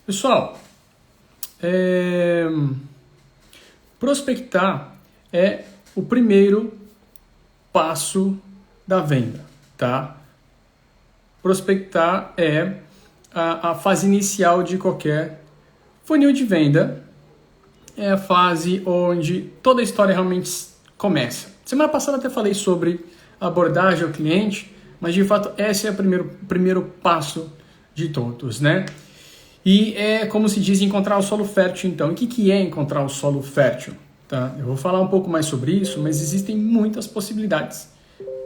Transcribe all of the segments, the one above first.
Pessoal, prospectar é o primeiro passo da venda, tá? Prospectar é a fase inicial de qualquer funil de venda. É a fase onde toda a história realmente começa. Semana passada até falei sobre abordagem ao cliente, mas de fato esse é o primeiro passo de todos, né? E é como se diz encontrar o solo fértil, então. O que é encontrar o solo fértil? Tá? Eu vou falar um pouco mais sobre isso, mas existem muitas possibilidades,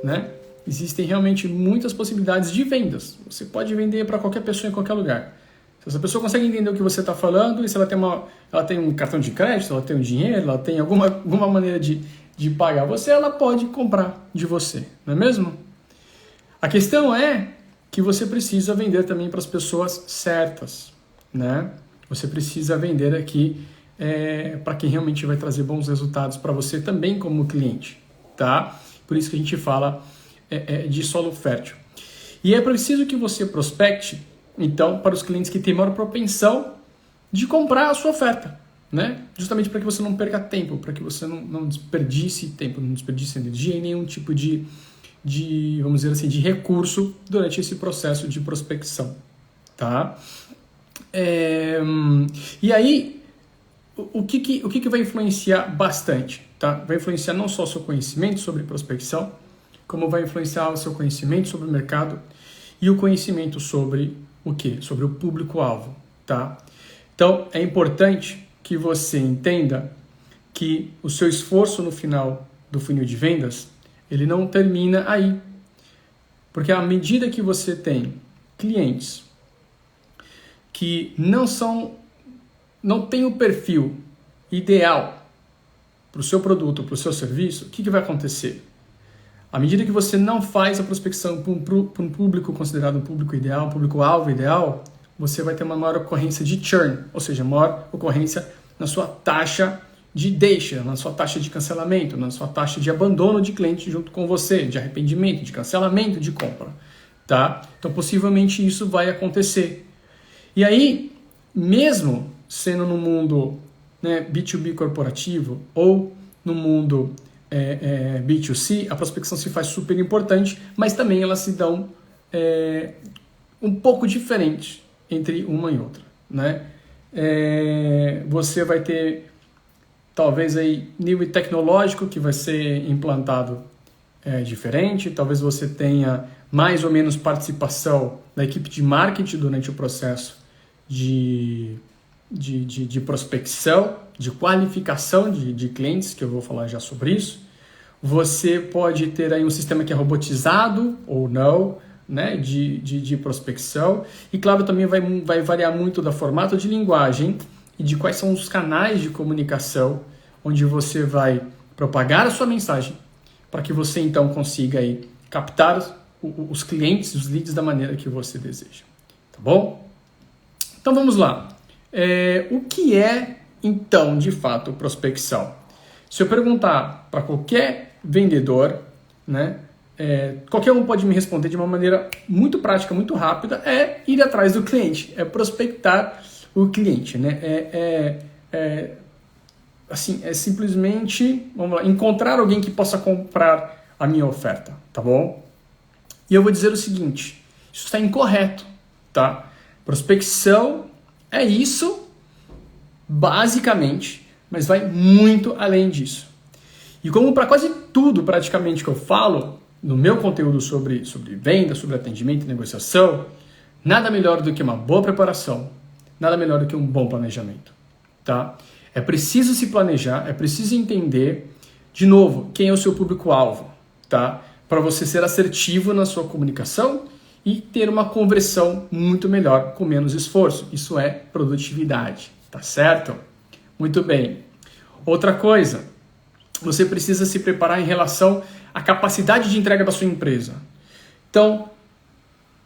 né? Existem realmente muitas possibilidades de vendas. Você pode vender para qualquer pessoa em qualquer lugar. Se essa pessoa consegue entender o que você está falando, e se ela tem um cartão de crédito, ela tem um dinheiro, ela tem alguma maneira de pagar você, ela pode comprar de você, não é mesmo? A questão é que você precisa vender também para as pessoas certas, né? Você precisa vender aqui para quem realmente vai trazer bons resultados para você também como cliente, tá? Por isso que a gente fala de solo fértil. E é preciso que você prospecte, então, para os clientes que têm maior propensão de comprar a sua oferta, né? Justamente para que você não perca tempo, para que você não desperdice tempo, não desperdice energia e nenhum tipo de, vamos dizer assim, de recurso durante esse processo de prospecção, tá? E aí, o que vai influenciar bastante, tá? Vai influenciar não só o seu conhecimento sobre prospecção, como vai influenciar o seu conhecimento sobre o mercado e o conhecimento sobre o quê? Sobre o público-alvo, tá? Então, é importante que você entenda que o seu esforço no final do funil de vendas, ele não termina aí. Porque à medida que você tem clientes que não tem o perfil ideal para o seu produto, para o seu serviço, o que vai acontecer? À medida que você não faz a prospecção para um público considerado um público ideal, um público-alvo ideal, você vai ter uma maior ocorrência de churn, ou seja, maior ocorrência na sua taxa de deixa, na sua taxa de cancelamento, na sua taxa de abandono de cliente junto com você, de arrependimento, de cancelamento de compra, tá? Então, possivelmente isso vai acontecer. E aí, mesmo sendo no mundo, né, B2B corporativo ou no mundo B2C, a prospecção se faz super importante, mas também elas se dão um pouco diferente entre uma e outra, né? Você vai ter talvez aí nível tecnológico que vai ser implantado diferente, talvez você tenha mais ou menos participação da equipe de marketing durante o processo de prospecção, de qualificação de clientes, que eu vou falar já sobre isso. Você pode ter aí um sistema que é robotizado ou não, né, de prospecção. E claro, também vai variar muito do formato de linguagem e de quais são os canais de comunicação onde você vai propagar a sua mensagem para que você então consiga aí captar os clientes, os leads da maneira que você deseja. Tá bom? Então vamos lá. O que é, então, de fato, prospecção? Se eu perguntar para qualquer vendedor, né, qualquer um pode me responder de uma maneira muito prática, muito rápida, é ir atrás do cliente, é prospectar o cliente, né? Assim, é simplesmente, vamos lá, encontrar alguém que possa comprar a minha oferta, tá bom? E eu vou dizer o seguinte, isso está incorreto, tá? Prospecção é isso, basicamente, mas vai muito além disso. E como para quase tudo, praticamente, que eu falo no meu conteúdo sobre venda, sobre atendimento e negociação, nada melhor do que uma boa preparação, nada melhor do que um bom planejamento, tá? É preciso se planejar, é preciso entender, de novo, quem é o seu público-alvo, tá? Para você ser assertivo na sua comunicação e ter uma conversão muito melhor, com menos esforço. Isso é produtividade, tá certo? Muito bem. Outra coisa, você precisa se preparar em relação à capacidade de entrega da sua empresa. Então,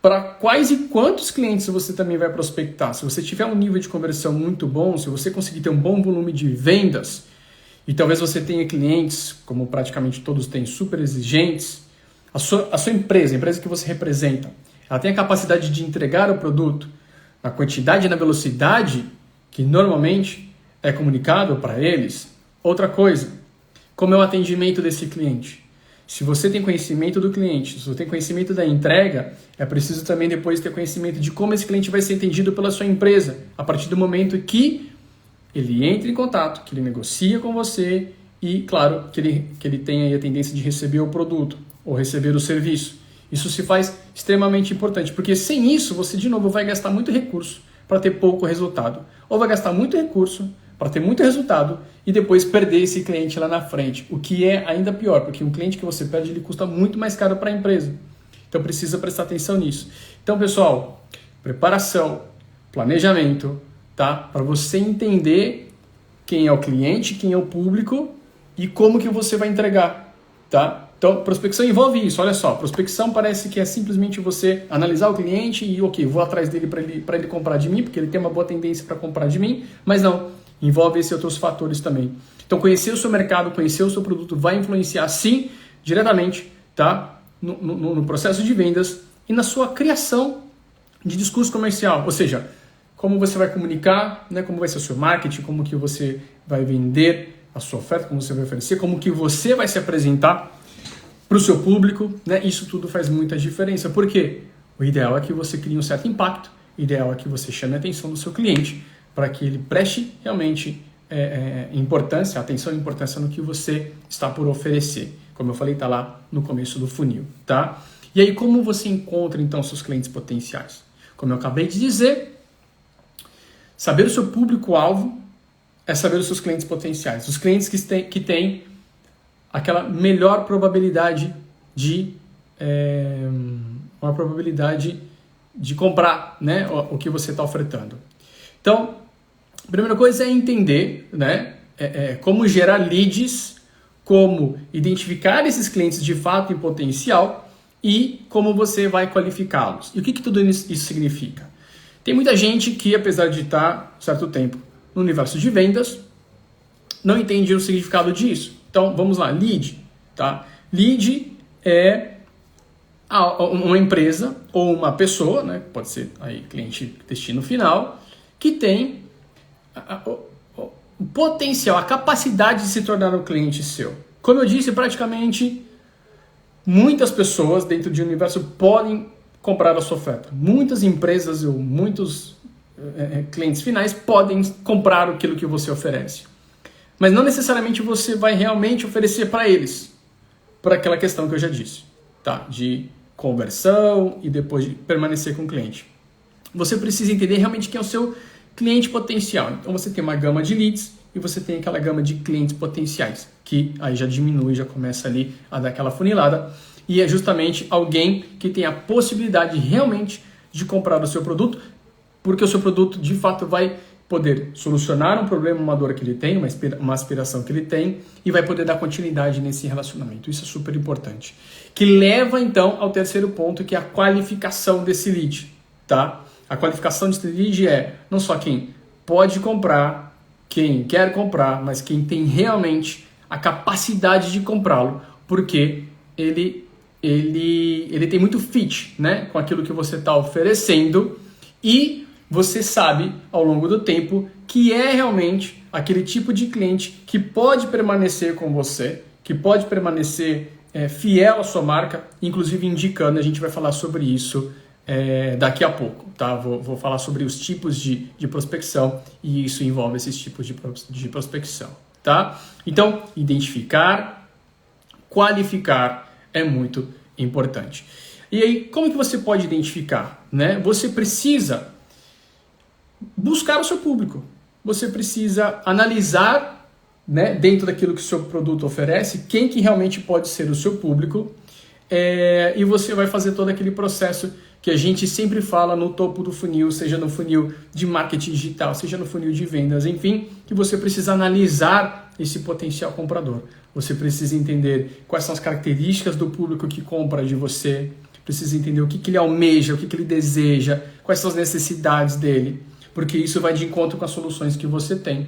para quais e quantos clientes você também vai prospectar? Se você tiver um nível de conversão muito bom, se você conseguir ter um bom volume de vendas, e talvez você tenha clientes, como praticamente todos têm, super exigentes, a sua empresa, a empresa que você representa, ela tem a capacidade de entregar o produto na quantidade e na velocidade que normalmente é comunicado para eles. Outra coisa, como é o atendimento desse cliente? Se você tem conhecimento do cliente, se você tem conhecimento da entrega, é preciso também depois ter conhecimento de como esse cliente vai ser atendido pela sua empresa, a partir do momento que ele entra em contato, que ele negocia com você e, claro, que ele tenha aí a tendência de receber o produto ou receber o serviço. Isso se faz extremamente importante, porque sem isso você, de novo, vai gastar muito recurso para ter pouco resultado. Ou vai gastar muito recurso para ter muito resultado e depois perder esse cliente lá na frente, o que é ainda pior, porque um cliente que você perde ele custa muito mais caro para a empresa. Então precisa prestar atenção nisso. Então, pessoal, preparação, planejamento, tá? Para você entender quem é o cliente, quem é o público e como que você vai entregar, tá? Então, prospecção envolve isso. Olha só, prospecção parece que é simplesmente você analisar o cliente e, ok, vou atrás dele para ele comprar de mim, porque ele tem uma boa tendência para comprar de mim, mas não. Envolve esses outros fatores também. Então, conhecer o seu mercado, conhecer o seu produto vai influenciar, sim, diretamente, tá? No processo de vendas e na sua criação de discurso comercial. Ou seja, como você vai comunicar, né? Como vai ser o seu marketing, como que você vai vender a sua oferta, como você vai oferecer, como que você vai se apresentar para o seu público, né? Isso tudo faz muita diferença. Por quê? O ideal é que você crie um certo impacto, o ideal é que você chame a atenção do seu cliente, para que ele preste realmente importância, atenção e importância no que você está por oferecer. Como eu falei, está lá no começo do funil, tá? E aí, como você encontra, então, seus clientes potenciais? Como eu acabei de dizer, saber o seu público-alvo é saber os seus clientes potenciais. Os clientes que têm aquela melhor probabilidade de comprar, né, o que você está ofertando. Então, a primeira coisa é entender, né, como gerar leads, como identificar esses clientes de fato em potencial e como você vai qualificá-los. E o que tudo isso significa? Tem muita gente que, apesar de estar certo tempo no universo de vendas, não entende o significado disso. Então, vamos lá, lead. Tá? Lead é uma empresa ou uma pessoa, né, pode ser aí cliente destino final, que tem o potencial, a capacidade de se tornar um cliente seu. Como eu disse, praticamente muitas pessoas dentro de um universo podem comprar a sua oferta. Muitas empresas ou muitos clientes finais podem comprar aquilo que você oferece. Mas não necessariamente você vai realmente oferecer para eles, por aquela questão que eu já disse, tá? De conversão e depois de permanecer com o cliente. Você precisa entender realmente quem é o seu cliente potencial. Então você tem uma gama de leads e você tem aquela gama de clientes potenciais, que aí já diminui, já começa ali a dar aquela funilada, e é justamente alguém que tem a possibilidade realmente de comprar o seu produto, porque o seu produto de fato vai poder solucionar um problema, uma dor que ele tem, uma aspiração que ele tem, e vai poder dar continuidade nesse relacionamento. Isso é super importante. Que leva então ao terceiro ponto, que é a qualificação desse lead, tá? A qualificação desse lead é não só quem pode comprar, quem quer comprar, mas quem tem realmente a capacidade de comprá-lo, porque ele tem muito fit, né, com aquilo que você está oferecendo, e você sabe ao longo do tempo que é realmente aquele tipo de cliente que pode permanecer com você, que pode permanecer fiel à sua marca, inclusive indicando, a gente vai falar sobre isso daqui a pouco, tá? Vou falar sobre os tipos de prospecção e isso envolve esses tipos de prospecção, tá? Então, identificar, qualificar é muito importante. E aí, como que você pode identificar, né? Você precisa buscar o seu público. Você precisa analisar, né, dentro daquilo que o seu produto oferece, quem que realmente pode ser o seu público, e você vai fazer todo aquele processo que a gente sempre fala no topo do funil, seja no funil de marketing digital, seja no funil de vendas, enfim, que você precisa analisar esse potencial comprador. Você precisa entender quais são as características do público que compra de você, precisa entender o que ele almeja, o que ele deseja, quais são as necessidades dele, porque isso vai de encontro com as soluções que você tem.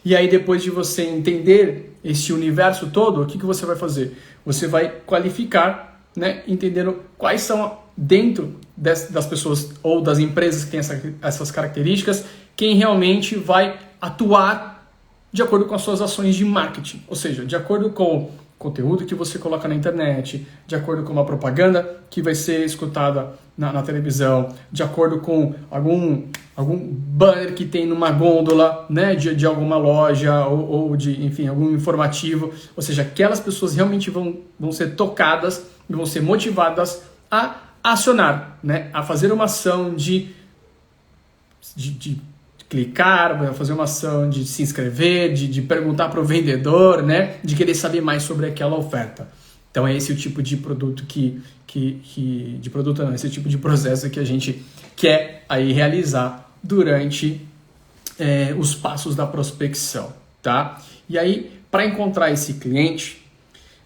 E aí, depois de você entender esse universo todo, o que você vai fazer? Você vai qualificar né, entendendo quais são, dentro das pessoas ou das empresas que têm essas características, quem realmente vai atuar de acordo com as suas ações de marketing, ou seja, de acordo com o conteúdo que você coloca na internet, de acordo com uma propaganda que vai ser escutada na televisão, de acordo com algum banner que tem numa gôndola, né, de alguma loja ou de, enfim, algum informativo. Ou seja, aquelas pessoas realmente vão ser tocadas e vão ser motivadas a acionar, né, a fazer uma ação de clicar, vai fazer uma ação de se inscrever, de perguntar para o vendedor, né, de querer saber mais sobre aquela oferta. Então é esse o tipo de produto esse tipo de processo que a gente quer aí realizar durante os passos da prospecção, tá? E aí, para encontrar esse cliente,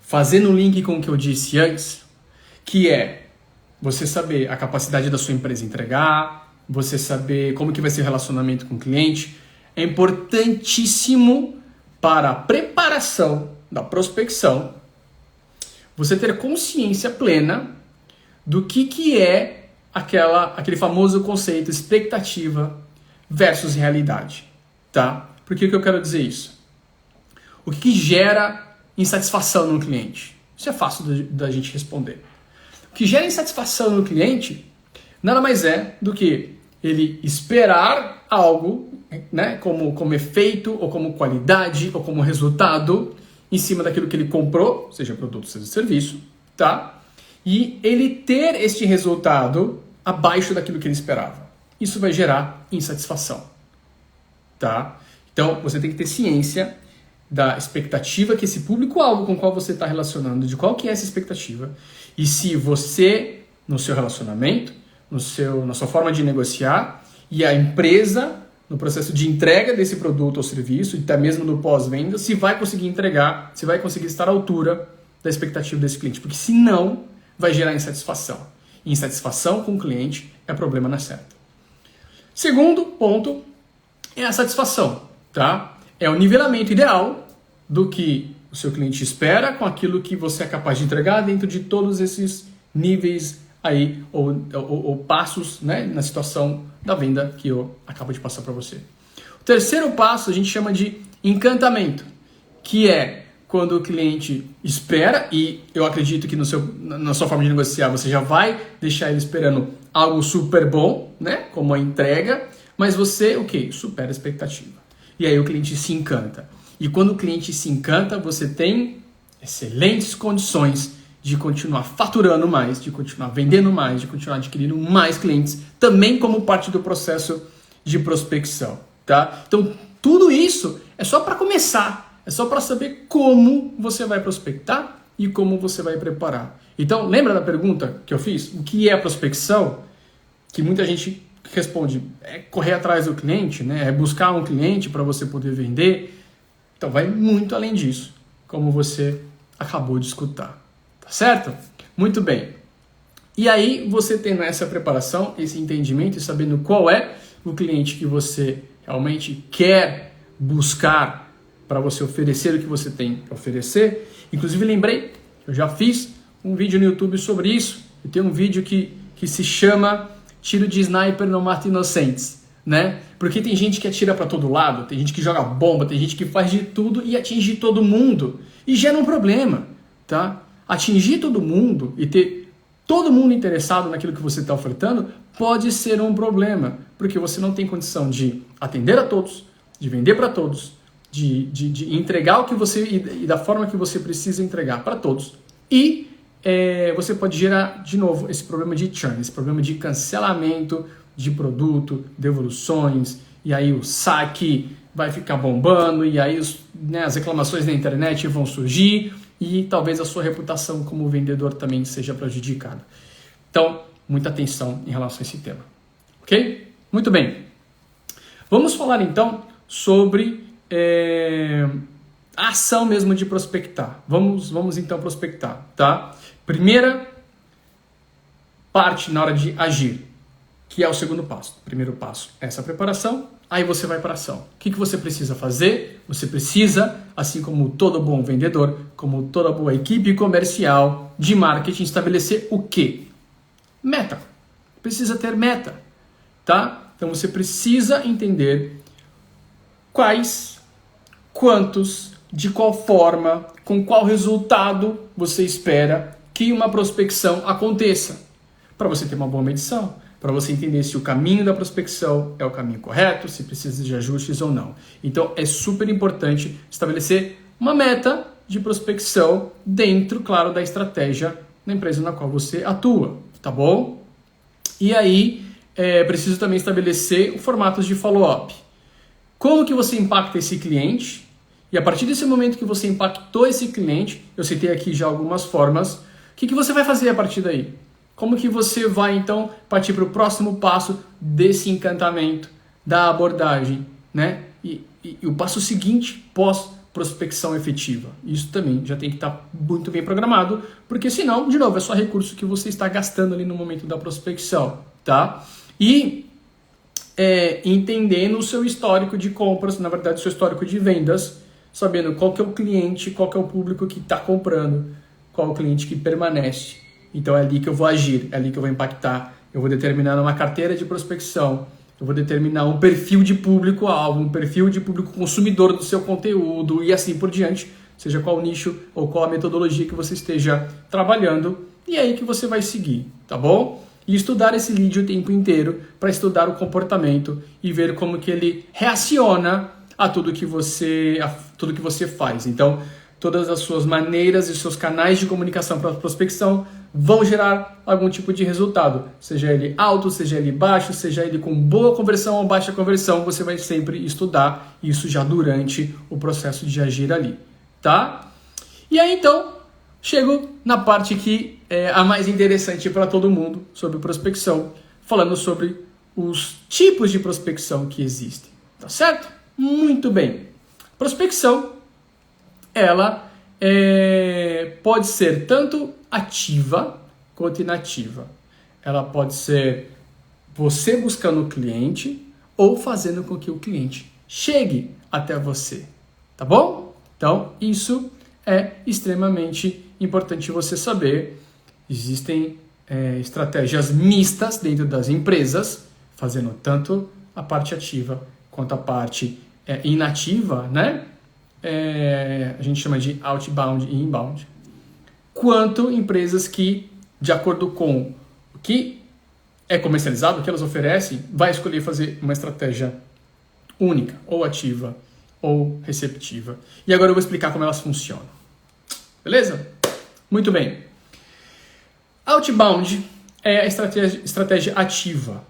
fazendo o link com o que eu disse antes, que é você saber a capacidade da sua empresa entregar, você saber como que vai ser o relacionamento com o cliente, é importantíssimo para a preparação da prospecção você ter consciência plena do que é aquele famoso conceito expectativa versus realidade, tá? Por que eu quero dizer isso? O que gera insatisfação no cliente? Isso é fácil da gente responder. O que gera insatisfação no cliente nada mais é do que ele esperar algo, né, como efeito, ou como qualidade, ou como resultado, em cima daquilo que ele comprou, seja produto, seja serviço, tá? E ele ter este resultado abaixo daquilo que ele esperava. Isso vai gerar insatisfação, tá? Então, você tem que ter ciência da expectativa que esse público-alvo com o qual você está relacionando, de qual que é essa expectativa, e se você, no seu relacionamento, na sua forma de negociar, e a empresa, no processo de entrega desse produto ou serviço, e até mesmo no pós-venda, se vai conseguir entregar, se vai conseguir estar à altura da expectativa desse cliente, porque senão vai gerar insatisfação. E insatisfação com o cliente é problema na certa. Segundo ponto é a satisfação, tá? É o nivelamento ideal do que o seu cliente espera com aquilo que você é capaz de entregar dentro de todos esses níveis aí, ou passos, né, na situação da venda que eu acabo de passar para você. O terceiro passo a gente chama de encantamento, que é quando o cliente espera, e eu acredito que na sua forma de negociar você já vai deixar ele esperando algo super bom, né, como a entrega, mas você, supera a expectativa. E aí o cliente se encanta. E quando o cliente se encanta, você tem excelentes condições de continuar faturando mais, de continuar vendendo mais, de continuar adquirindo mais clientes, também como parte do processo de prospecção, tá? Então, tudo isso é só para começar, é só para saber como você vai prospectar e como você vai preparar. Então, lembra da pergunta que eu fiz? O que é prospecção? Que muita gente responde, é correr atrás do cliente, né? É buscar um cliente para você poder vender. Então, vai muito além disso, como você acabou de escutar. Certo? Muito bem. E aí, você tendo essa preparação, esse entendimento e sabendo qual é o cliente que você realmente quer buscar para você oferecer o que você tem para oferecer. Inclusive, lembrei, eu já fiz um vídeo no YouTube sobre isso. E tem um vídeo que se chama Tiro de Sniper não mata inocentes, né? Porque tem gente que atira para todo lado, tem gente que joga bomba, tem gente que faz de tudo e atinge todo mundo. E gera um problema, tá? Atingir todo mundo e ter todo mundo interessado naquilo que você está ofertando pode ser um problema, porque você não tem condição de atender a todos, de vender para todos, de entregar o que você e da forma que você precisa entregar para todos. E você pode gerar, de novo, esse problema de churn, esse problema de cancelamento de produto, devoluções, e aí o saque vai ficar bombando, e aí as reclamações na internet vão surgir, e talvez a sua reputação como vendedor também seja prejudicada. Então, muita atenção em relação a esse tema. Ok? Muito bem. Vamos falar então sobre a ação mesmo de prospectar. Vamos então prospectar, tá? Primeira parte na hora de agir, que é o segundo passo. O primeiro passo é essa preparação, aí você vai para ação. O que você precisa fazer? Você precisa, assim como todo bom vendedor, como toda boa equipe comercial de marketing, estabelecer o quê? Meta. Precisa ter meta, tá? Então você precisa entender quais, quantos, de qual forma, com qual resultado você espera que uma prospecção aconteça. Para você ter uma boa medição, para você entender se o caminho da prospecção é o caminho correto, se precisa de ajustes ou não. Então é super importante estabelecer uma meta de prospecção dentro, claro, da estratégia da empresa na qual você atua, tá bom? E aí, preciso também estabelecer formatos de follow-up. Como que você impacta esse cliente? E a partir desse momento que você impactou esse cliente, eu citei aqui já algumas formas, o que você vai fazer a partir daí? Como que você vai, então, partir para o próximo passo desse encantamento, da abordagem, né? E o passo seguinte, pós-prospecção efetiva. Isso também já tem que estar muito bem programado, porque senão, de novo, é só recurso que você está gastando ali no momento da prospecção, tá? E entendendo o seu histórico de compras, na verdade, o seu histórico de vendas, sabendo qual que é o cliente, qual que é o público que está comprando, qual é o cliente que permanece. Então é ali que eu vou agir, é ali que eu vou impactar. Eu vou determinar uma carteira de prospecção, eu vou determinar um perfil de público-alvo, um perfil de público consumidor do seu conteúdo e assim por diante, seja qual nicho ou qual a metodologia que você esteja trabalhando, e é aí que você vai seguir, tá bom? E estudar esse lead o tempo inteiro para estudar o comportamento e ver como que ele reaciona a tudo que você faz. Então, todas as suas maneiras e seus canais de comunicação para a prospecção vão gerar algum tipo de resultado. Seja ele alto, seja ele baixo, seja ele com boa conversão ou baixa conversão, você vai sempre estudar isso já durante o processo de agir ali, tá? E aí, então, chego na parte que é a mais interessante para todo mundo sobre prospecção, falando sobre os tipos de prospecção que existem, tá certo? Muito bem. Prospecção, ela pode ser tanto ativa quanto inativa. Ela pode ser você buscando o cliente ou fazendo com que o cliente chegue até você, tá bom? Então, isso é extremamente importante você saber. Existem estratégias mistas dentro das empresas, fazendo tanto a parte ativa quanto a parte inativa, né? A gente chama de outbound e inbound. Quanto empresas que, de acordo com o que é comercializado, o que elas oferecem, vai escolher fazer uma estratégia única, ou ativa, ou receptiva. E agora eu vou explicar como elas funcionam. Beleza? Muito bem. Outbound é a estratégia ativa.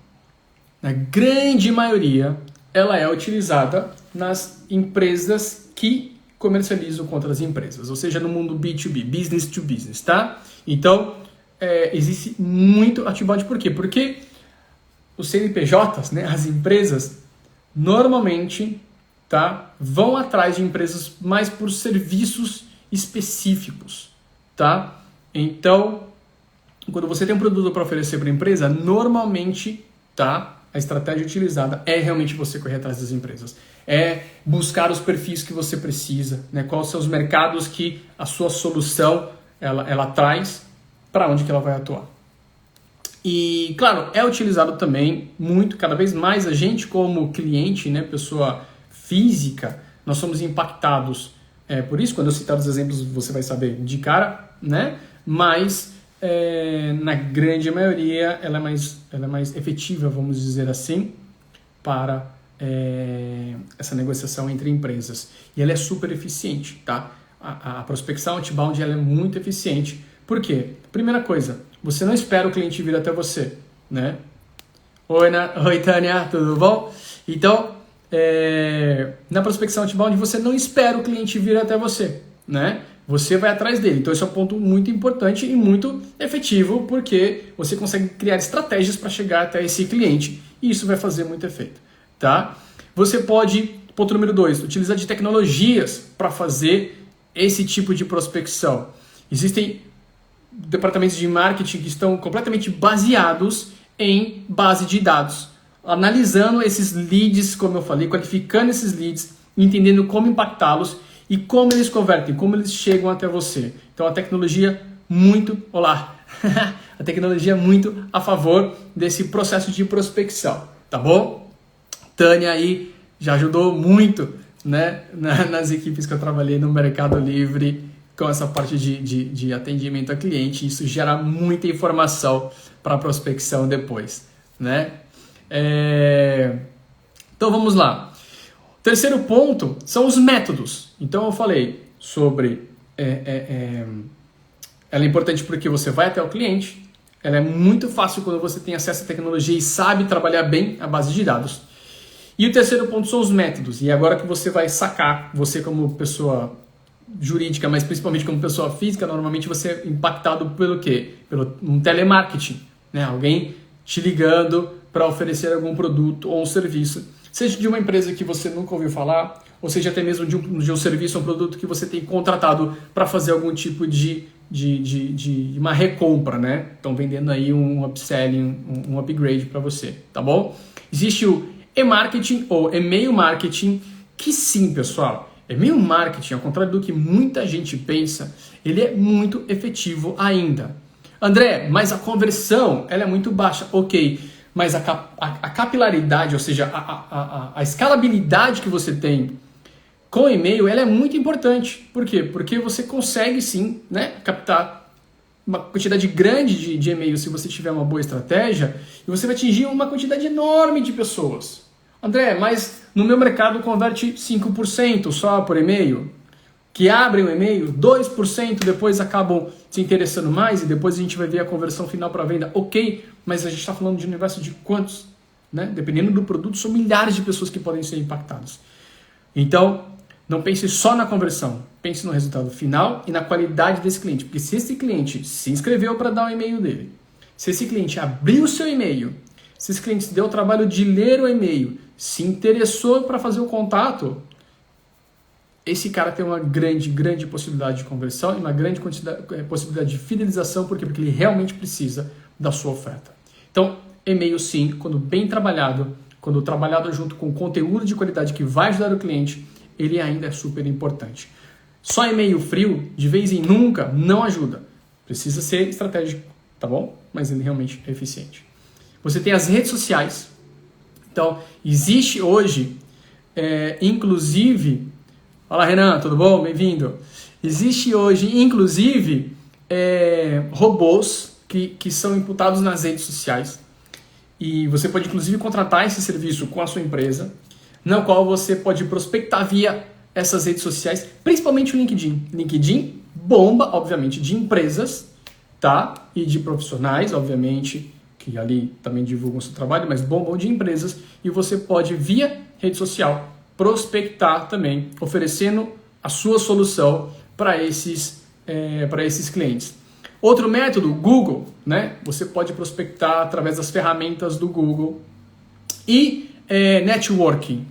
Na grande maioria, ela é utilizada nas empresas que comercializam com outras empresas, ou seja, no mundo B2B, business to business, tá? Então, existe muito outbound, por quê? Porque os CNPJs, né, as empresas, normalmente, tá, vão atrás de empresas mais por serviços específicos, tá? Então, quando você tem um produto para oferecer para a empresa, normalmente, tá, a estratégia utilizada é realmente você correr atrás das empresas. É buscar os perfis que você precisa, né? Quais são os mercados que a sua solução ela traz, para onde que ela vai atuar. E, claro, é utilizado também muito, cada vez mais a gente como cliente, né, pessoa física, nós somos impactados. Por isso, quando eu citar os exemplos, você vai saber de cara, né? Mas na grande maioria ela é mais efetiva, vamos dizer assim, para essa negociação entre empresas. E ela é super eficiente, tá? A prospecção outbound ela é muito eficiente. Por quê? Primeira coisa, você não espera o cliente vir até você, né? Oi, Tânia, tudo bom? Então, na prospecção outbound você não espera o cliente vir até você, né? Você vai atrás dele. Então esse é um ponto muito importante e muito efetivo, porque você consegue criar estratégias para chegar até esse cliente e isso vai fazer muito efeito, tá? Você pode, ponto número 2, utilizar de tecnologias para fazer esse tipo de prospecção. Existem departamentos de marketing que estão completamente baseados em base de dados. analisando esses leads, como eu falei, qualificando esses leads, entendendo como impactá-los e como eles convertem, como eles chegam até você. Então a tecnologia a tecnologia muito a favor desse processo de prospecção, tá bom? Tânia aí já ajudou muito, né, nas equipes que eu trabalhei no Mercado Livre com essa parte de atendimento a cliente. Isso gera muita informação para prospecção depois, né? Então vamos lá. O terceiro ponto são os métodos. Então eu falei sobre ela é importante porque você vai até o cliente, ela é muito fácil quando você tem acesso à tecnologia e sabe trabalhar bem a base de dados. E o terceiro ponto são os métodos. E agora que você vai sacar, você como pessoa jurídica, mas principalmente como pessoa física, normalmente você é impactado pelo quê? Pelo um telemarketing, né? Alguém te ligando para oferecer algum produto ou um serviço, seja de uma empresa que você nunca ouviu falar, ou seja até mesmo de um serviço ou um produto que você tem contratado para fazer algum tipo de uma recompra, né? Estão vendendo aí um upselling, um upgrade para você, tá bom? Existe o e-marketing ou e-mail marketing, que sim, pessoal, e-mail marketing, ao contrário do que muita gente pensa, ele é muito efetivo ainda. André, mas a conversão ela é muito baixa, ok, mas a capilaridade, ou seja, a escalabilidade que você tem com e-mail, ela é muito importante. Por quê? Porque você consegue sim, né, captar uma quantidade grande de e-mails se você tiver uma boa estratégia e você vai atingir uma quantidade enorme de pessoas. André, mas no meu mercado converte 5% só por e-mail, que abrem o e-mail, 2% depois acabam se interessando mais e depois a gente vai ver a conversão final para venda. Ok, mas a gente está falando de um universo de quantos? Né? Dependendo do produto, são milhares de pessoas que podem ser impactadas. Então, não pense só na conversão, pense no resultado final e na qualidade desse cliente. Porque se esse cliente se inscreveu para dar o e-mail dele, se esse cliente abriu o seu e-mail, se esse cliente se deu o trabalho de ler o e-mail, se interessou para fazer o contato, esse cara tem uma grande possibilidade de conversão e uma grande possibilidade de fidelização. Por quê? Porque ele realmente precisa da sua oferta. Então, e-mail sim, quando bem trabalhado, quando trabalhado junto com conteúdo de qualidade que vai ajudar o cliente, ele ainda é super importante. Só e-mail frio, de vez em nunca, não ajuda. Precisa ser estratégico, tá bom? Mas ele realmente é eficiente. Você tem as redes sociais. Então, existe hoje, inclusive... Fala, Renan, tudo bom? Bem-vindo. Existe hoje, inclusive, robôs que são imputados nas redes sociais. E você pode, inclusive, contratar esse serviço com a sua empresa, na qual você pode prospectar via essas redes sociais, principalmente o LinkedIn. LinkedIn bomba, obviamente, de empresas, tá? E de profissionais, obviamente, que ali também divulgam o seu trabalho, mas bombam de empresas. E você pode, via rede social, prospectar também, oferecendo a sua solução para esses clientes. Outro método, Google, né? Você pode prospectar através das ferramentas do Google. E networking.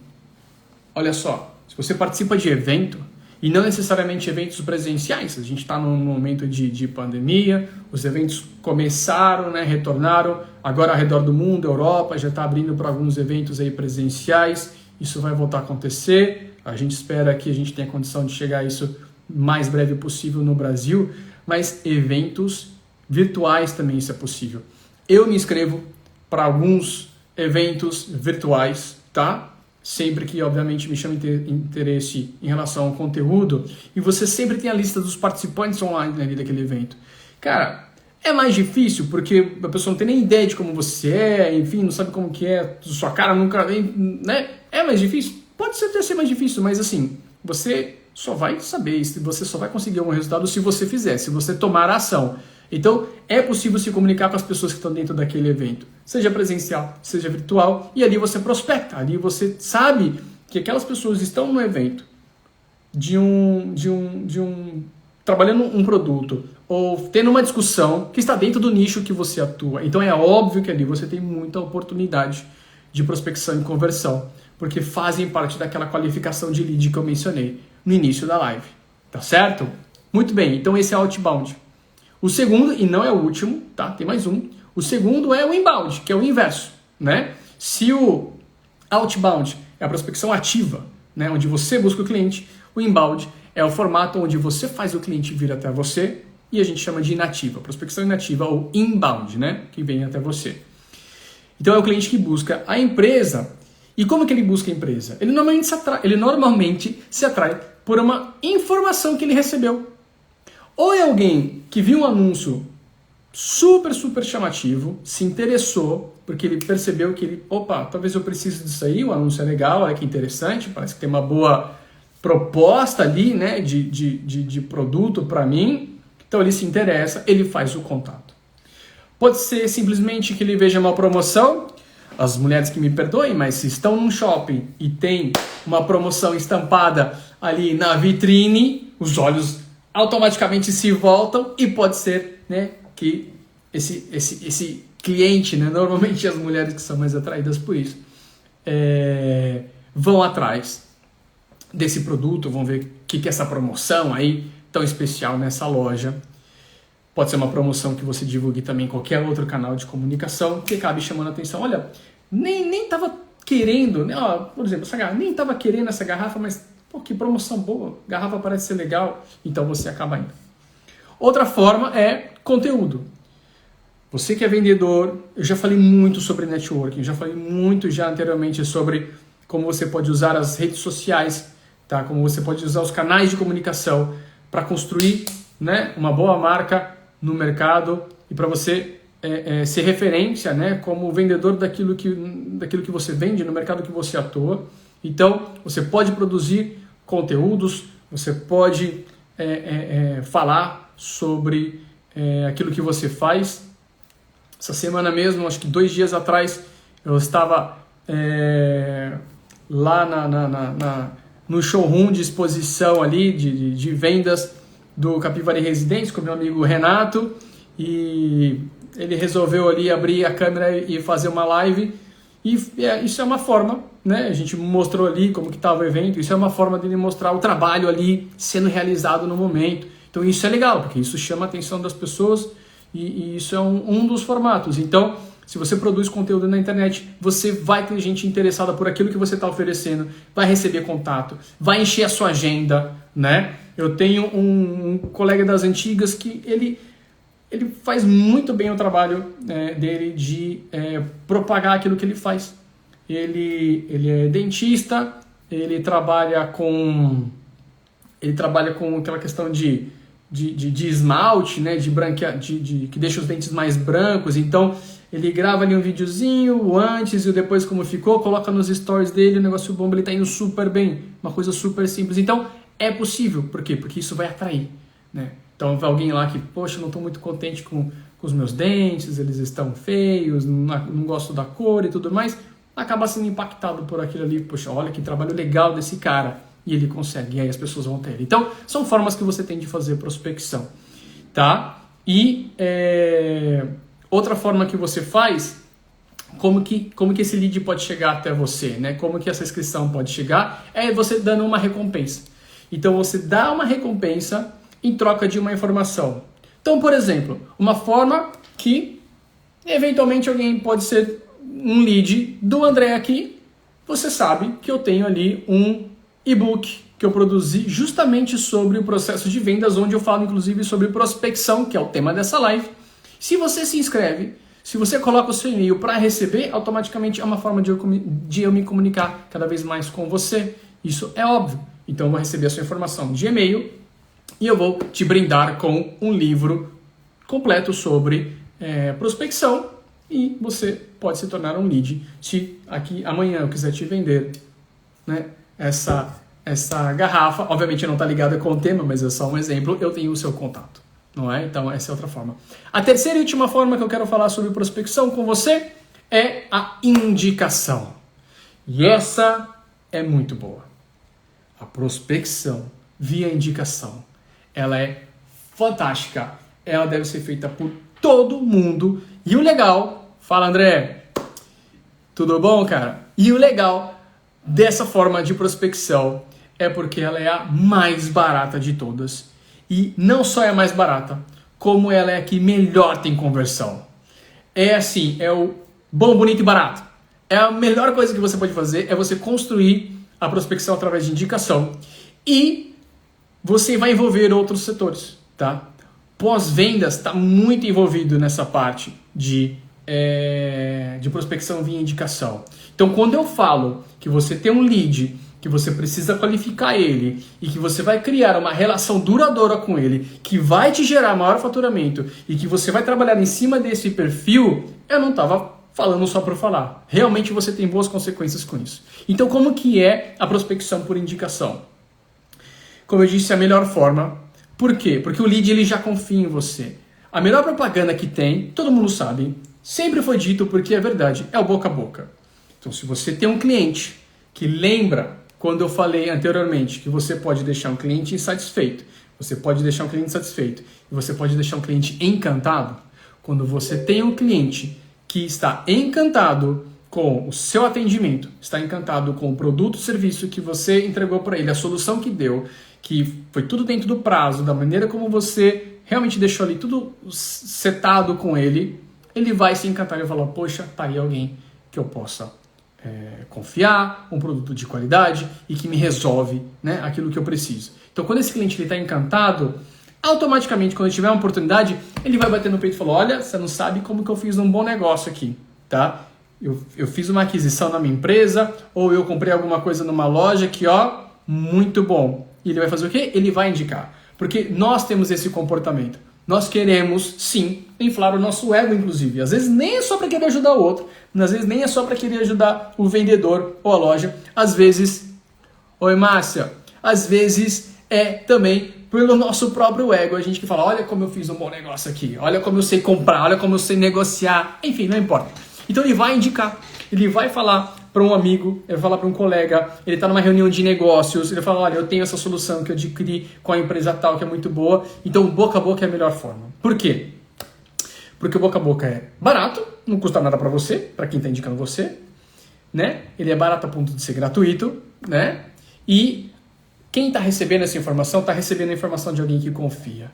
Olha só, se você participa de evento, e não necessariamente eventos presenciais, a gente está num momento de pandemia, os eventos começaram, né, retornaram, agora ao redor do mundo, a Europa já está abrindo para alguns eventos aí presenciais, isso vai voltar a acontecer, a gente espera que a gente tenha condição de chegar a isso o mais breve possível no Brasil, mas eventos virtuais também isso é possível. Eu me inscrevo para alguns eventos virtuais, tá? Sempre que, obviamente, me chama interesse em relação ao conteúdo, e você sempre tem a lista dos participantes online ali daquele evento. Cara, é mais difícil porque a pessoa não tem nem ideia de como você é, enfim, não sabe como que é, sua cara nunca vem, né? É mais difícil? Pode ser mais difícil, mas assim, você só vai saber, você só vai conseguir um resultado se você fizer, se você tomar a ação. Então, é possível se comunicar com as pessoas que estão dentro daquele evento, seja presencial, seja virtual, e ali você prospecta, ali você sabe que aquelas pessoas estão no evento trabalhando um produto ou tendo uma discussão que está dentro do nicho que você atua. Então, é óbvio que ali você tem muita oportunidade de prospecção e conversão, porque fazem parte daquela qualificação de lead que eu mencionei no início da live, tá certo? Muito bem, então esse é outbound. O segundo, e não é o último, tá? Tem mais um. O segundo é o inbound, que é o inverso, né? Se o outbound é a prospecção ativa, né, onde você busca o cliente, o inbound é o formato onde você faz o cliente vir até você e a gente chama de inativa, prospecção inativa ou inbound, né, que vem até você. Então é o cliente que busca a empresa. E como que ele busca a empresa? Ele normalmente se atrai por uma informação que ele recebeu. Ou é alguém que viu um anúncio super, super chamativo, se interessou, porque ele percebeu que ele, opa, talvez eu precise disso aí, o anúncio é legal, olha que interessante, parece que tem uma boa proposta ali, né, de produto para mim. Então ele se interessa, ele faz o contato. Pode ser simplesmente que ele veja uma promoção. As mulheres que me perdoem, mas se estão num shopping e tem uma promoção estampada ali na vitrine, os olhos automaticamente se voltam e pode ser, né, que esse cliente, né, normalmente as mulheres que são mais atraídas por isso, vão atrás desse produto, vão ver o que é essa promoção aí tão especial nessa loja. Pode ser uma promoção que você divulgue também em qualquer outro canal de comunicação que acabe chamando a atenção. Olha, nem tava querendo, né? Ó, por exemplo, nem tava querendo essa garrafa, mas pô, que promoção boa, garrafa parece ser legal, então você acaba indo. Outra forma é conteúdo. Você que é vendedor, eu já falei muito sobre networking, já falei muito já anteriormente sobre como você pode usar as redes sociais, tá? Como você pode usar os canais de comunicação para construir, né, uma boa marca no mercado e para você ser referência, né, como vendedor daquilo que você vende no mercado que você atua. Então, você pode produzir conteúdos, você pode falar sobre aquilo que você faz. Essa semana mesmo, acho que 2 dias atrás, eu estava lá no showroom de exposição ali, de vendas do Capivari Residência com meu amigo Renato, e ele resolveu ali abrir a câmera e fazer uma live, e isso é uma forma, né? A gente mostrou ali como que estava o evento, isso é uma forma dele mostrar o trabalho ali sendo realizado no momento. Então isso é legal, porque isso chama a atenção das pessoas e isso é um dos formatos. Então, se você produz conteúdo na internet, você vai ter gente interessada por aquilo que você está oferecendo, vai receber contato, vai encher a sua agenda, né? Eu tenho um colega das antigas que ele faz muito bem o trabalho dele de propagar aquilo que ele faz. Ele é dentista, ele trabalha com aquela questão de esmalte, né, que deixa os dentes mais brancos. Então ele grava ali um videozinho, o antes e o depois como ficou, coloca nos stories dele, o negócio bomba, ele tá indo super bem, uma coisa super simples. Então é possível, por quê? Porque isso vai atrair, né? Então vai alguém lá que, poxa, não estou muito contente com os meus dentes, eles estão feios, não gosto da cor e tudo mais, acaba sendo impactado por aquilo ali, poxa, olha que trabalho legal desse cara, e ele consegue, e aí as pessoas vão ter ele. Então, são formas que você tem de fazer prospecção, tá? E outra forma que você faz, como que esse lead pode chegar até você, né? Como que essa inscrição pode chegar, é você dando uma recompensa. Então, você dá uma recompensa em troca de uma informação. Então, por exemplo, uma forma que eventualmente alguém pode ser um lead do André aqui, você sabe que eu tenho ali um e-book que eu produzi justamente sobre o processo de vendas, onde eu falo inclusive sobre prospecção, que é o tema dessa live. Se você se inscreve, se você coloca o seu e-mail para receber, automaticamente é uma forma de eu me comunicar cada vez mais com você. Isso é óbvio. Então eu vou receber a sua informação de e-mail e eu vou te brindar com um livro completo sobre prospecção, e você pode se tornar um lead se aqui amanhã eu quiser te vender, né, essa garrafa. Obviamente não está ligada com o tema, mas é só um exemplo, eu tenho o seu contato, não é? Então essa é outra forma. A terceira e última forma que eu quero falar sobre prospecção com você é a indicação. E essa é muito boa. A prospecção via indicação, ela é fantástica. Ela deve ser feita por todo mundo. E o legal, fala André, tudo bom, cara? E o legal dessa forma de prospecção é porque ela é a mais barata de todas. E não só é a mais barata, como ela é a que melhor tem conversão. É assim, é o bom, bonito e barato. é a melhor coisa que você pode fazer, é você construir a prospecção através de indicação e você vai envolver outros setores, tá? Pós-vendas está muito envolvido nessa parte de prospecção via indicação. Então, quando eu falo que você tem um lead, que você precisa qualificar ele e que você vai criar uma relação duradoura com ele, que vai te gerar maior faturamento e que você vai trabalhar em cima desse perfil, eu não estava falando só por falar. Realmente você tem boas consequências com isso. Então, como que é a prospecção por indicação? Como eu disse, a melhor forma. Por quê? Porque o lead ele já confia em você. A melhor propaganda que tem, todo mundo sabe, sempre foi dito porque é verdade, é o boca a boca. Então, se você tem um cliente que lembra quando eu falei anteriormente que você pode deixar um cliente insatisfeito, você pode deixar um cliente satisfeito e você pode deixar um cliente encantado, quando você tem um cliente que está encantado com o seu atendimento, está encantado com o produto ou serviço que você entregou para ele, a solução que deu, que foi tudo dentro do prazo, da maneira como você realmente deixou ali tudo setado com ele, ele vai se encantar e falar, poxa, tá aí alguém que eu possa confiar, um produto de qualidade e que me resolve, né, aquilo que eu preciso. Então, quando esse cliente está encantado, automaticamente, quando ele tiver uma oportunidade, ele vai bater no peito e falar, olha, você não sabe como que eu fiz um bom negócio aqui, tá? Eu fiz uma aquisição na minha empresa, ou eu comprei alguma coisa numa loja que, ó, muito bom. E ele vai fazer o quê? Ele vai indicar. Porque nós temos esse comportamento. Nós queremos, sim, inflar o nosso ego, inclusive. Às vezes nem é só para querer ajudar o outro. Às vezes nem é só para querer ajudar o vendedor ou a loja. Às vezes, oi Márcia, às vezes é também pelo nosso próprio ego. A gente que fala, olha como eu fiz um bom negócio aqui. Olha como eu sei comprar, olha como eu sei negociar. Enfim, não importa. Então ele vai indicar, ele vai falar para um amigo, ele vai falar para um colega, ele está numa reunião de negócios, ele fala, olha, eu tenho essa solução que eu adquiri com a empresa tal, que é muito boa, então boca a boca é a melhor forma. Por quê? Porque o boca a boca é barato, não custa nada para você, para quem está indicando você, né? Ele é barato a ponto de ser gratuito, né? E quem está recebendo essa informação, está recebendo a informação de alguém que confia,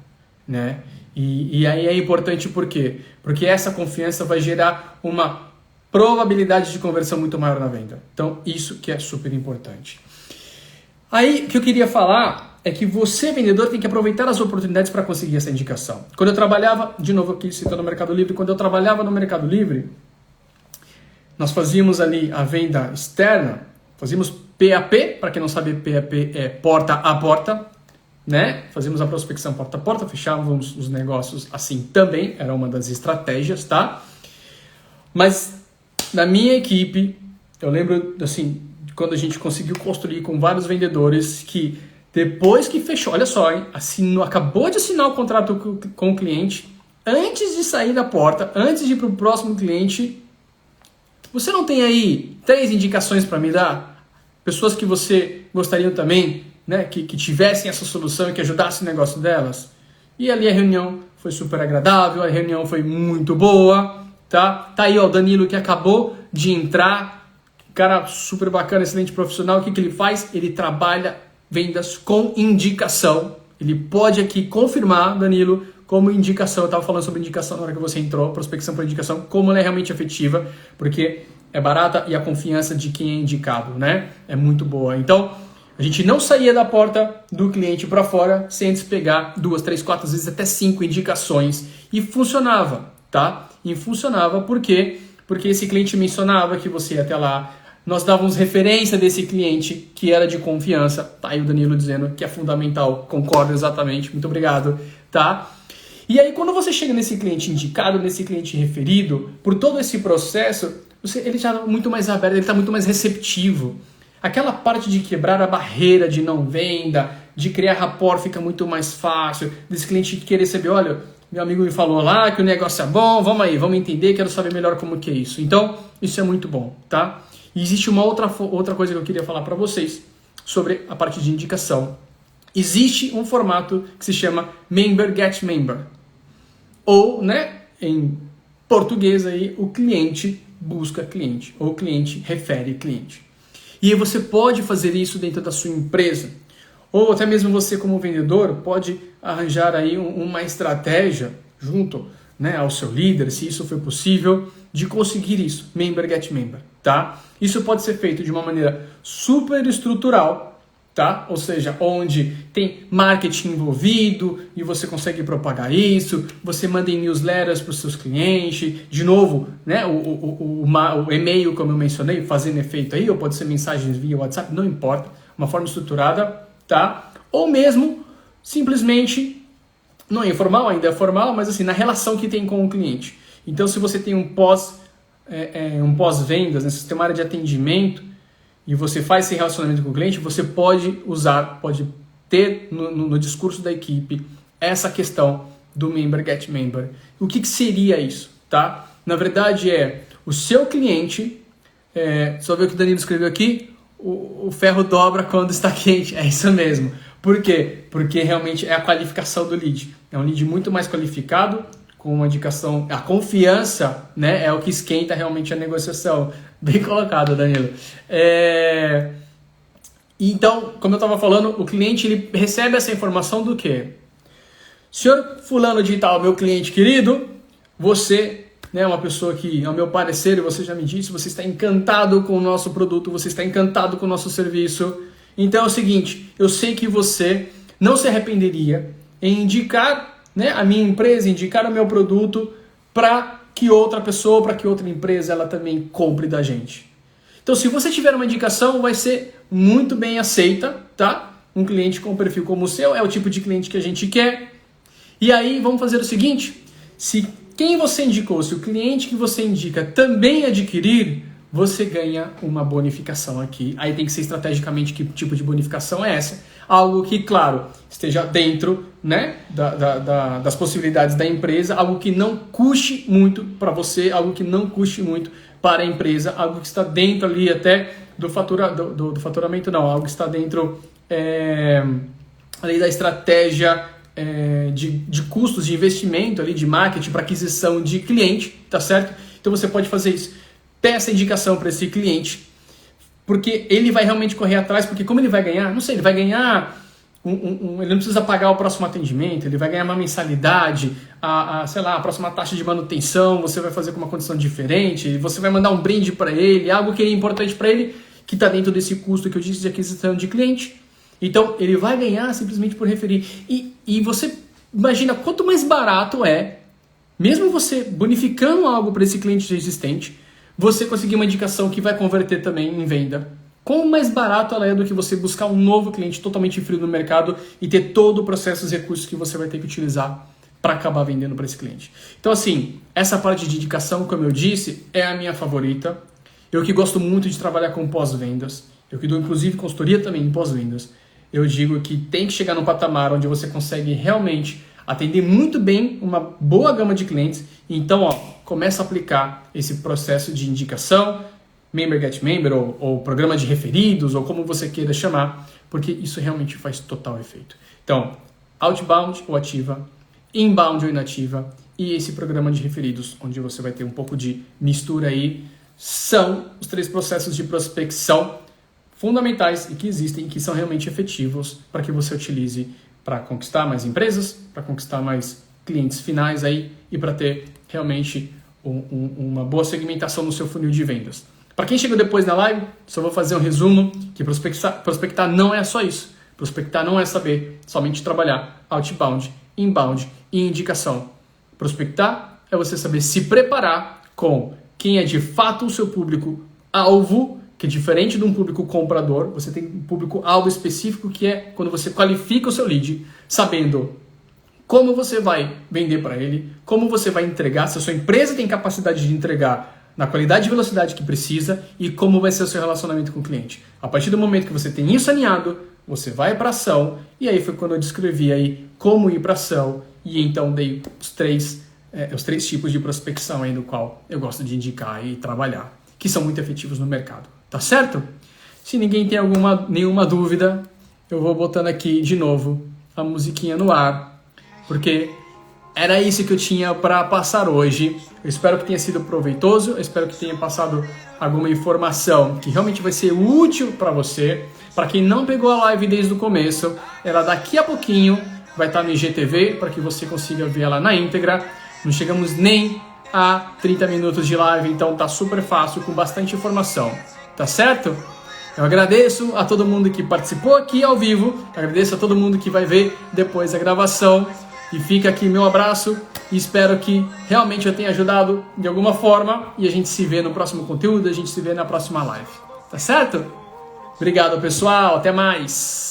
né? E aí é importante por quê? Porque essa confiança vai gerar uma probabilidade de conversão muito maior na venda. Então, isso que é super importante. Aí, o que eu queria falar é que você, vendedor, tem que aproveitar as oportunidades para conseguir essa indicação. Quando eu trabalhava, de novo aqui citando o Mercado Livre, quando eu trabalhava no Mercado Livre, nós fazíamos ali a venda externa, fazíamos PAP, para quem não sabe, PAP é porta a porta, né? Fazíamos a prospecção porta a porta, fechávamos os negócios assim também, era uma das estratégias, tá? Mas na minha equipe, eu lembro assim, quando a gente conseguiu construir com vários vendedores que depois que fechou, olha só, hein, acabou de assinar o contrato com o cliente, antes de sair da porta, antes de ir para o próximo cliente, você não tem aí 3 indicações para me dar? Pessoas que você gostaria também, né, que tivessem essa solução e que ajudassem o negócio delas? E ali a reunião foi super agradável, a reunião foi muito boa, tá? Tá aí ó, o Danilo que acabou de entrar, cara super bacana, excelente profissional. O que ele faz? Ele trabalha vendas com indicação. Ele pode aqui confirmar, Danilo, como indicação. Eu estava falando sobre indicação na hora que você entrou, prospecção por indicação, como ela é realmente efetiva, porque é barata e a confiança de quem é indicado, né? É muito boa. Então, a gente não saía da porta do cliente para fora sem antes pegar 2, 3, 4, às vezes até 5 indicações. E funcionava, tá? E funcionava por quê? Porque esse cliente mencionava que você ia até lá, nós dávamos referência desse cliente que era de confiança, tá aí o Danilo dizendo que é fundamental, concordo exatamente, muito obrigado, tá? E aí quando você chega nesse cliente indicado, nesse cliente referido, por todo esse processo, ele já está muito mais aberto, ele está muito mais receptivo. Aquela parte de quebrar a barreira de não venda, de criar rapport fica muito mais fácil, desse cliente querer saber, olha, meu amigo me falou lá que o negócio é bom, vamos aí, vamos entender, quero saber melhor como que é isso. Então, isso é muito bom, tá? E existe uma outra coisa que eu queria falar para vocês sobre a parte de indicação. Existe um formato que se chama Member Get Member. Ou, né, em português aí, o cliente busca cliente, ou o cliente refere cliente. E aí você pode fazer isso dentro da sua empresa. Ou até mesmo você como vendedor pode arranjar aí uma estratégia junto, né, ao seu líder, se isso for possível, de conseguir isso, Member Get Member, tá? Isso pode ser feito de uma maneira super estrutural, tá? Ou seja, onde tem marketing envolvido e você consegue propagar isso, você manda em newsletters para os seus clientes, de novo, né? O e-mail, como eu mencionei, fazendo efeito aí, ou pode ser mensagens via WhatsApp, não importa, uma forma estruturada, tá? Ou mesmo, simplesmente, não é informal, ainda é formal, mas assim, na relação que tem com o cliente. Então, se você tem um pós-vendas, né? Se tem uma área de atendimento e você faz esse relacionamento com o cliente, você pode ter no discurso da equipe essa questão do Member Get Member. O que seria isso, tá? Na verdade o seu cliente, só ver o que o Danilo escreveu aqui, o ferro dobra quando está quente, é isso mesmo. Por quê? Porque realmente é a qualificação do lead. É um lead muito mais qualificado, com uma indicação, a confiança, né, é o que esquenta realmente a negociação. Bem colocado, Danilo. Então, como eu estava falando, o cliente ele recebe essa informação do quê? Senhor fulano de tal, meu cliente querido, você, né, uma pessoa que, ao meu parecer, você já me disse, você está encantado com o nosso produto, você está encantado com o nosso serviço. Então é o seguinte, eu sei que você não se arrependeria em indicar, né, a minha empresa, indicar o meu produto para que outra pessoa, para que outra empresa ela também compre da gente. Então, se você tiver uma indicação, vai ser muito bem aceita, tá? Um cliente com um perfil como o seu é o tipo de cliente que a gente quer. E aí, vamos fazer o seguinte, se quem você indicou, se o cliente que você indica também adquirir, você ganha uma bonificação aqui. Aí tem que ser estrategicamente que tipo de bonificação é essa. Algo que, claro, esteja dentro, né, das possibilidades da empresa, algo que não custe muito para você, algo que não custe muito para a empresa, algo que está dentro ali até do faturamento, não, algo que está dentro ali da estratégia de custos de investimento, ali, de marketing para aquisição de cliente, tá certo? Então você pode fazer isso. Peça indicação para esse cliente, porque ele vai realmente correr atrás, porque como ele vai ganhar, não sei, ele vai ganhar, ele não precisa pagar o próximo atendimento, ele vai ganhar uma mensalidade, sei lá, a próxima taxa de manutenção, você vai fazer com uma condição diferente, você vai mandar um brinde para ele, algo que é importante para ele, que está dentro desse custo que eu disse de aquisição de cliente. Então, ele vai ganhar simplesmente por referir. E você imagina quanto mais barato é, mesmo você bonificando algo para esse cliente já existente, você conseguir uma indicação que vai converter também em venda. Quão mais barato ela é do que você buscar um novo cliente totalmente frio no mercado e ter todo o processo e os recursos que você vai ter que utilizar para acabar vendendo para esse cliente. Então, assim, essa parte de indicação, como eu disse, é a minha favorita. Eu que gosto muito de trabalhar com pós-vendas, eu que dou inclusive consultoria também em pós-vendas, eu digo que tem que chegar num patamar onde você consegue realmente atender muito bem uma boa gama de clientes. Então, começa a aplicar esse processo de indicação, Member Get Member, ou programa de referidos, ou como você queira chamar, porque isso realmente faz total efeito. Então, outbound ou ativa, inbound ou inativa, e esse programa de referidos, onde você vai ter um pouco de mistura aí, são os 3 processos de prospecção fundamentais e que existem, que são realmente efetivos para que você utilize para conquistar mais empresas, para conquistar mais clientes finais aí e para ter realmente uma boa segmentação no seu funil de vendas. Para quem chegou depois na live, só vou fazer um resumo que prospectar não é só isso. Prospectar não é saber somente trabalhar outbound, inbound e indicação. Prospectar é você saber se preparar com quem é de fato o seu público-alvo, que é diferente de um público comprador. Você tem um público-alvo específico que é quando você qualifica o seu lead, sabendo como você vai vender para ele, como você vai entregar, se a sua empresa tem capacidade de entregar na qualidade e velocidade que precisa e como vai ser o seu relacionamento com o cliente. A partir do momento que você tem isso alinhado, você vai para ação, e aí foi quando eu descrevi aí como ir para ação, e então dei os três tipos de prospecção aí no qual eu gosto de indicar e trabalhar, que são muito efetivos no mercado. Tá certo? Se ninguém tem nenhuma dúvida, eu vou botando aqui de novo a musiquinha no ar, porque era isso que eu tinha para passar hoje. Eu espero que tenha sido proveitoso, eu espero que tenha passado alguma informação que realmente vai ser útil para você. Para quem não pegou a live desde o começo, ela daqui a pouquinho vai estar no IGTV para que você consiga ver ela na íntegra. Não chegamos nem a 30 minutos de live, então tá super fácil, com bastante informação, tá certo? Eu agradeço a todo mundo que participou aqui ao vivo, agradeço a todo mundo que vai ver depois a gravação, e fica aqui meu abraço, e espero que realmente eu tenha ajudado de alguma forma, e a gente se vê no próximo conteúdo, a gente se vê na próxima live, tá certo? Obrigado, pessoal, até mais!